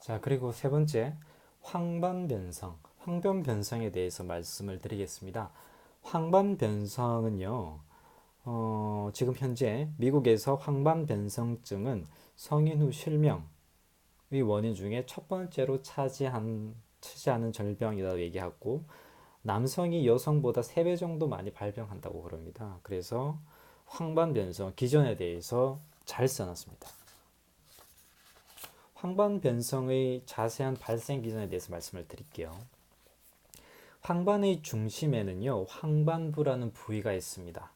자, 그리고 세 번째, 황반변성, 황변변성에 대해서 말씀을 드리겠습니다. 황반변성은요, 지금 현재 미국에서 황반변성증은 성인 후 실명의 원인 중에 첫 번째로 차지하는 질병이라고 얘기하고, 남성이 여성보다 3배 정도 많이 발병한다고 그럽니다. 그래서 황반변성 기전에 대해서 잘 써놨습니다. 황반변성의 자세한 발생 기전에 대해서 말씀을 드릴게요. 황반의 중심에는요, 황반부라는 부위가 있습니다.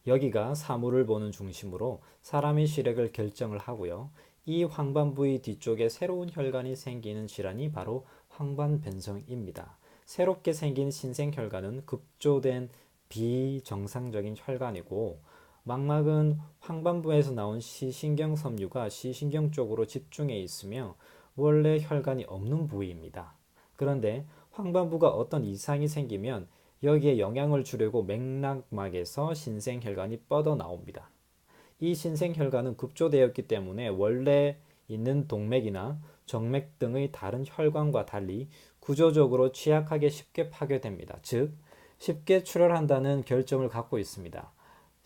여기가 사물을 보는 중심으로 사람의 시력을 결정을 하고요. 이 황반부의 뒤쪽에 새로운 혈관이 생기는 질환이 바로 황반변성입니다. 새롭게 생긴 신생혈관은 급조된 비정상적인 혈관이고, 망막은 황반부에서 나온 시신경 섬유가 시신경 쪽으로 집중해 있으며 원래 혈관이 없는 부위입니다. 그런데 황반부가 어떤 이상이 생기면 여기에 영향을 주려고 맥락막에서 신생혈관이 뻗어 나옵니다. 이 신생혈관은 급조되었기 때문에 원래 있는 동맥이나 정맥 등의 다른 혈관과 달리 구조적으로 취약하게 쉽게 파괴됩니다. 즉, 쉽게 출혈한다는 결점을 갖고 있습니다.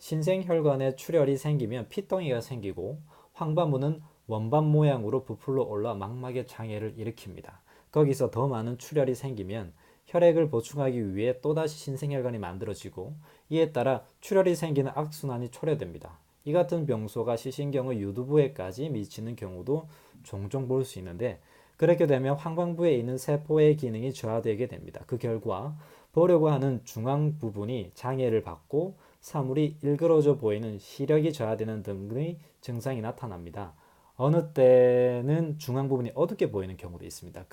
신생혈관에 출혈이 생기면 피덩이가 생기고 황반부는 원반 모양으로 부풀러 올라 망막에 장애를 일으킵니다. 거기서 더 많은 출혈이 생기면 혈액을 보충하기 위해 또다시 신생혈관이 만들어지고 이에 따라 출혈이 생기는 악순환이 초래됩니다. 이 같은 병소가 시신경의 유두부에까지 미치는 경우도 종종 볼 수 있는데 그렇게 되면 황반부에 있는 세포의 기능이 저하되게 됩니다. 그 결과 보려고 하는 중앙 부분이 장애를 받고 사물이 일그러져 보이는 시력이 저하되는 등의 증상이 나타납니다. 어느 때는 중앙 부분이 어둡게 보이는 경우도 있습니다.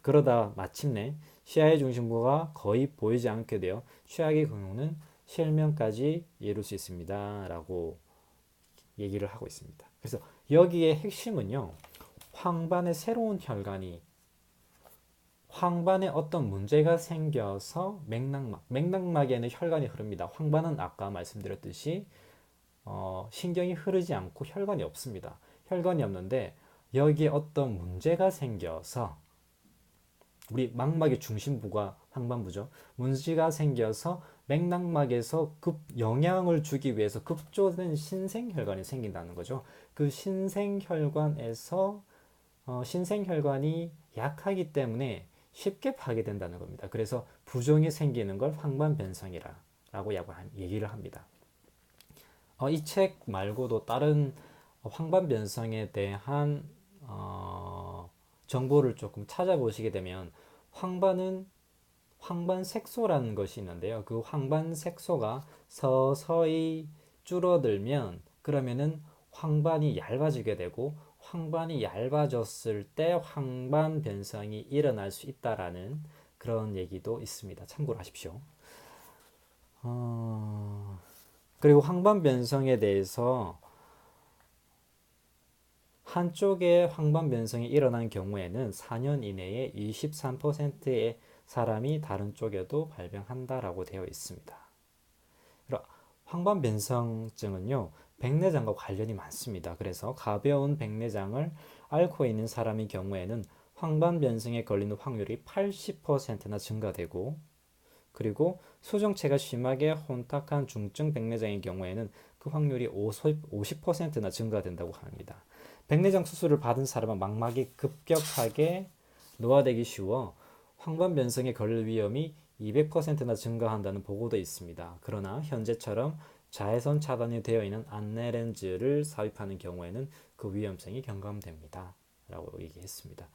그러다 마침내 시야의 중심부가 거의 보이지 않게 되어 최악의 경우는 실명까지 이룰 수 있습니다. 라고 얘기를 하고 있습니다. 그래서 여기에 핵심은요, 황반의 새로운 혈관이 황반에 어떤 문제가 생겨서 맥락막에는 혈관이 흐릅니다. 황반은 아까 말씀드렸듯이 신경이 흐르지 않고 혈관이 없습니다. 혈관이 없는데 여기에 어떤 문제가 생겨서 우리 망막의 중심부가 황반부죠. 문제가 생겨서 맥락막에서 급 영향을 주기 위해서 급조된 신생혈관이 생긴다는 거죠. 그 신생혈관이 약하기 때문에 쉽게 파괴된다는 겁니다. 그래서 부종이 생기는 걸 황반변성이라고 얘기를 합니다. 이 책 말고도 다른 황반변성에 대한 정보를 조금 찾아보시게 되면 황반색소라는 것이 있는데요. 그 황반색소가 서서히 줄어들면 그러면은 황반이 얇아지게 되고 황반이 얇아졌을 때 황반변성이 일어날 수 있다라는 그런 얘기도 있습니다. 참고로 하십시오. 그리고 황반변성에 대해서 한쪽에 황반변성이 일어난 경우에는 4년 이내에 23%의 사람이 다른 쪽에도 발병한다라고 되어 있습니다. 황반변성증은요, 백내장과 관련이 많습니다. 그래서 가벼운 백내장을 앓고 있는 사람의 경우에는 황반변성에 걸리는 확률이 80%나 증가되고, 그리고 수정체가 심하게 혼탁한 중증 백내장의 경우에는 그 확률이 50%나 증가된다고 합니다. 백내장 수술을 받은 사람은 망막이 급격하게 노화되기 쉬워 황반변성에 걸릴 위험이 200%나 증가한다는 보고도 있습니다. 그러나 현재처럼 자외선 차단이 되어 있는 안내렌즈를 삽입하는 경우에는 그 위험성이 경감됩니다. 라고 얘기했습니다.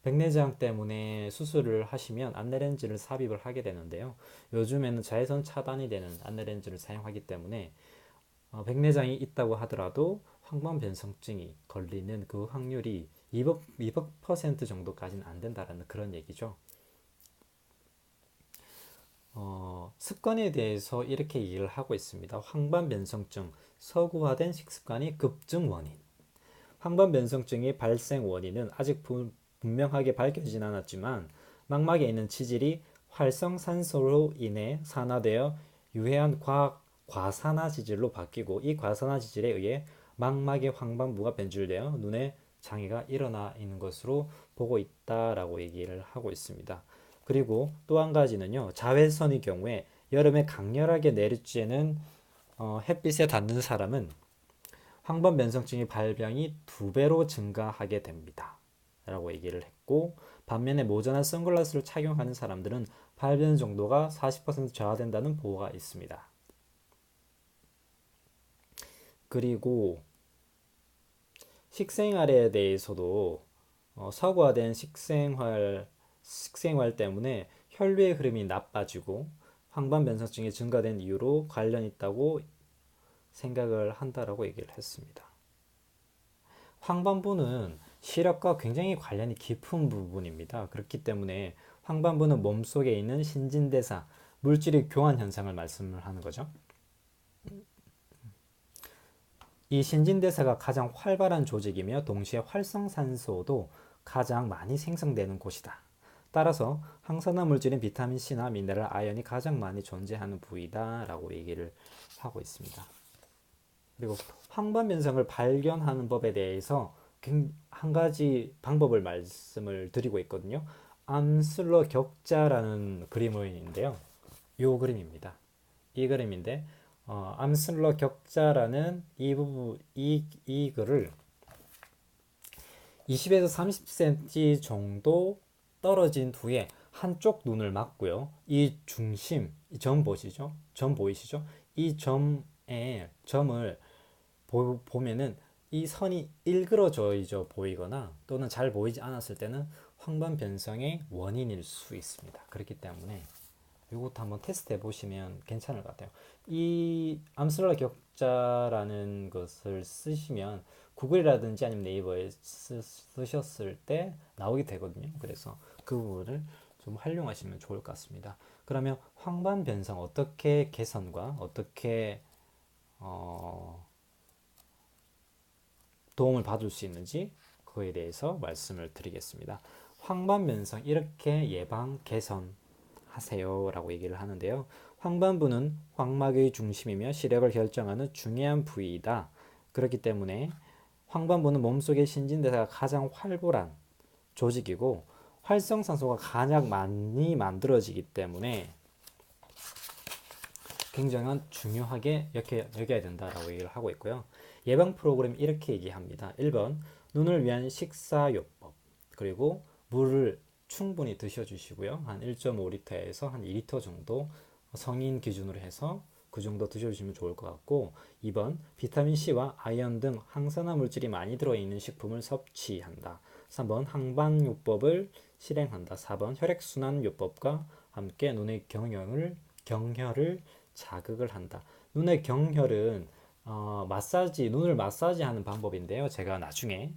백내장 때문에 수술을 하시면 안내렌즈를 삽입을 하게 되는데요. 요즘에는 자외선 차단이 되는 안내렌즈를 사용하기 때문에 백내장이 있다고 하더라도 황반변성증이 걸리는 그 확률이 200% 정도까지는 안 된다라는 그런 얘기죠. 습관에 대해서 이렇게 얘기를 하고 있습니다. 황반변성증, 서구화된 식습관이 급증 원인. 황반변성증의 발생 원인은 아직 분명하게 밝혀지진 않았지만 망막에 있는 치질이 활성산소로 인해 산화되어 유해한 과산화 지질로 바뀌고 이 과산화 지질에 의해 망막의 황반부가 변질되어 눈에 장애가 일어나 있는 것으로 보고 있다라고 얘기를 하고 있습니다. 그리고 또 한 가지는요, 자외선의 경우에 여름에 강렬하게 내리쬐는 햇빛에 닿는 사람은 황반 변성증의 발병이 2배로 증가하게 됩니다. 라고 얘기를 했고, 반면에 모자나 선글라스를 착용하는 사람들은 발병 정도가 40% 저하된다는 보고가 있습니다. 그리고 식생활에 대해서도 서구화된 식생활 때문에 혈류의 흐름이 나빠지고 황반 변성증이 증가된 이유로 관련 있다고 생각을 한다라고 얘기를 했습니다. 황반부는 시력과 굉장히 관련이 깊은 부분입니다. 그렇기 때문에 황반부는 몸속에 있는 신진대사, 물질의 교환 현상을 말씀을 하는 거죠. 이 신진대사가 가장 활발한 조직이며 동시에 활성산소도 가장 많이 생성되는 곳이다. 따라서 항산화 물질인 비타민 C나 미네랄, 아연이 가장 많이 존재하는 부위다라고 얘기를 하고 있습니다. 그리고 황반 변성을 발견하는 법에 대해서 한 가지 방법을 말씀을 드리고 있거든요. 암슬러 격자라는 그림인데요. 이 그림입니다. 이 그림인데 암슬러 격자라는 이 부분 이 글을 20에서 30cm 정도 떨어진 후에 한쪽 눈을 맞고요. 이 중심, 이 점 보시죠? 점 보이시죠? 이 점을 보면은 이 선이 일그러져 보이거나 또는 잘 보이지 않았을 때는 황반 변성의 원인일 수 있습니다. 그렇기 때문에 이것도 한번 테스트 해보시면 괜찮을 것 같아요. 이 암슬러 격자라는 것을 쓰시면 구글이라든지 아니면 네이버에 쓰셨을 때 나오게 되거든요. 그래서 그 부분을 좀 활용하시면 좋을 것 같습니다. 그러면 황반 변성 어떻게 개선과 어떻게 도움을 받을 수 있는지 그거에 대해서 말씀을 드리겠습니다. 황반 변성 이렇게 예방 개선하세요 라고 얘기를 하는데요. 황반부는 황막의 중심이며 시력을 결정하는 중요한 부위이다. 그렇기 때문에 황반부는 몸속의 신진대사가 가장 활발한 조직이고 활성산소가 가장 많이 만들어지기 때문에 굉장히 중요하게 여겨야 된다라고 얘기를 하고 있고요. 예방 프로그램 이렇게 얘기합니다. 1번 눈을 위한 식사요법, 그리고 물을 충분히 드셔주시고요. 한 1.5리터에서 한 2리터 정도 성인 기준으로 해서 그 정도 드셔주시면 좋을 것 같고, 2번 비타민C와 아연 등 항산화 물질이 많이 들어있는 식품을 섭취한다. 3번 항반요법을 실행한다. 4번 혈액순환요법과 함께 눈의 경혈을 자극을 한다. 눈의 경혈은 눈을 마사지하는 방법인데요. 제가 나중에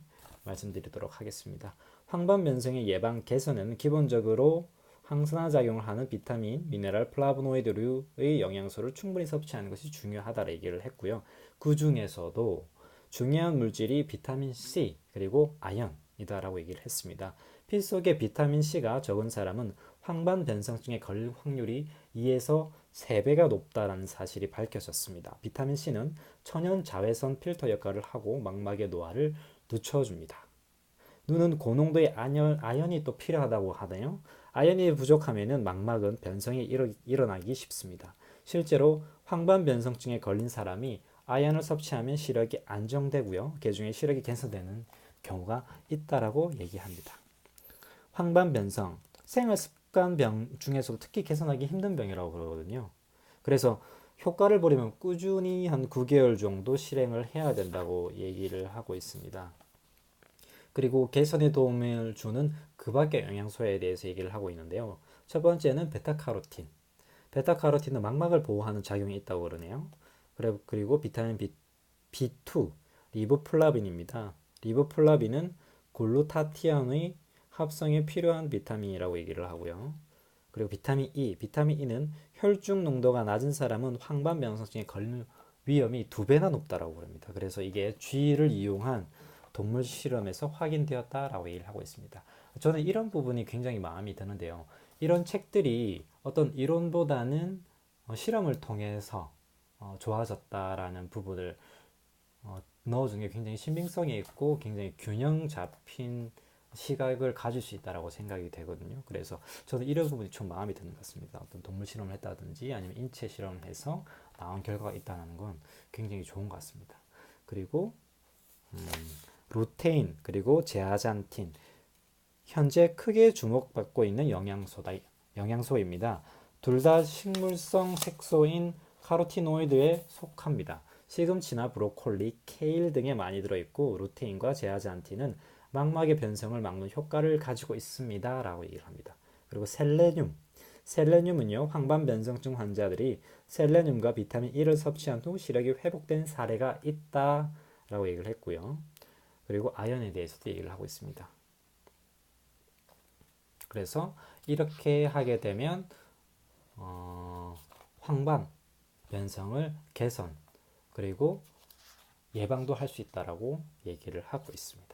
말씀드리도록 하겠습니다. 황반 변성의 예방 개선에는 기본적으로 항산화 작용을 하는 비타민, 미네랄, 플라보노이드류의 영양소를 충분히 섭취하는 것이 중요하다고 얘기를 했고요. 그 중에서도 중요한 물질이 비타민 C 그리고 아연이다라고 얘기를 했습니다. 피 속에 비타민 C가 적은 사람은 황반 변성증에 걸릴 확률이 2에서 3배가 높다는 사실이 밝혀졌습니다. 비타민 C는 천연 자외선 필터 역할을 하고 망막의 노화를 늦춰줍니다. 눈은 고농도의 아연이 또 필요하다고 하네요. 아연이 부족하면 망막은 변성이 일어나기 쉽습니다. 실제로 황반 변성증에 걸린 사람이 아연을 섭취하면 시력이 안정되고요. 개중에 시력이 개선되는 경우가 있다라고 얘기합니다. 황반 변성, 생활 습관병 중에서도 특히 개선하기 힘든 병이라고 그러거든요. 그래서 효과를 보려면 꾸준히 한 9개월 정도 실행을 해야 된다고 얘기를 하고 있습니다. 그리고 개선에 도움을 주는 그 밖의 영양소에 대해서 얘기를 하고 있는데요. 첫 번째는 베타카로틴. 베타카로틴은 망막을 보호하는 작용이 있다고 그러네요. 그리고 비타민 B2, 리보플라빈입니다. 리보플라빈은 글루타티온의 합성에 필요한 비타민이라고 얘기를 하고요. 그리고 비타민 E는 혈중 농도가 낮은 사람은 황반 변성증에 걸릴 위험이 2배나 높다라고 합니다. 그래서 이게 쥐를 이용한 동물 실험에서 확인되었다라고 얘기를 하고 있습니다. 저는 이런 부분이 굉장히 마음이 드는데요. 이런 책들이 어떤 이론보다는 실험을 통해서 좋아졌다라는 부분을 넣어준 게 굉장히 신빙성이 있고 굉장히 균형 잡힌 시각을 가질 수 있다라고 생각이 되거든요. 그래서 저는 이런 부분이 좀 마음에 드는 것 같습니다. 어떤 동물 실험을 했다든지 아니면 인체 실험을 해서 나온 결과가 있다는 건 굉장히 좋은 것 같습니다. 그리고 루테인 그리고 제아잔틴 현재 크게 주목받고 있는 영양소입니다. 둘 다 식물성 색소인 카로티노이드에 속합니다. 시금치나 브로콜리, 케일 등에 많이 들어있고 루테인과 제아잔틴은 망막의 변성을 막는 효과를 가지고 있습니다. 라고 얘기를 합니다. 그리고 셀레늄. 셀레늄은요, 황반 변성증 환자들이 셀레늄과 비타민 E를 섭취한 후 시력이 회복된 사례가 있다. 라고 얘기를 했고요. 그리고 아연에 대해서도 얘기를 하고 있습니다. 그래서 이렇게 하게 되면 황반 변성을 개선 그리고 예방도 할 수 있다라고 얘기를 하고 있습니다.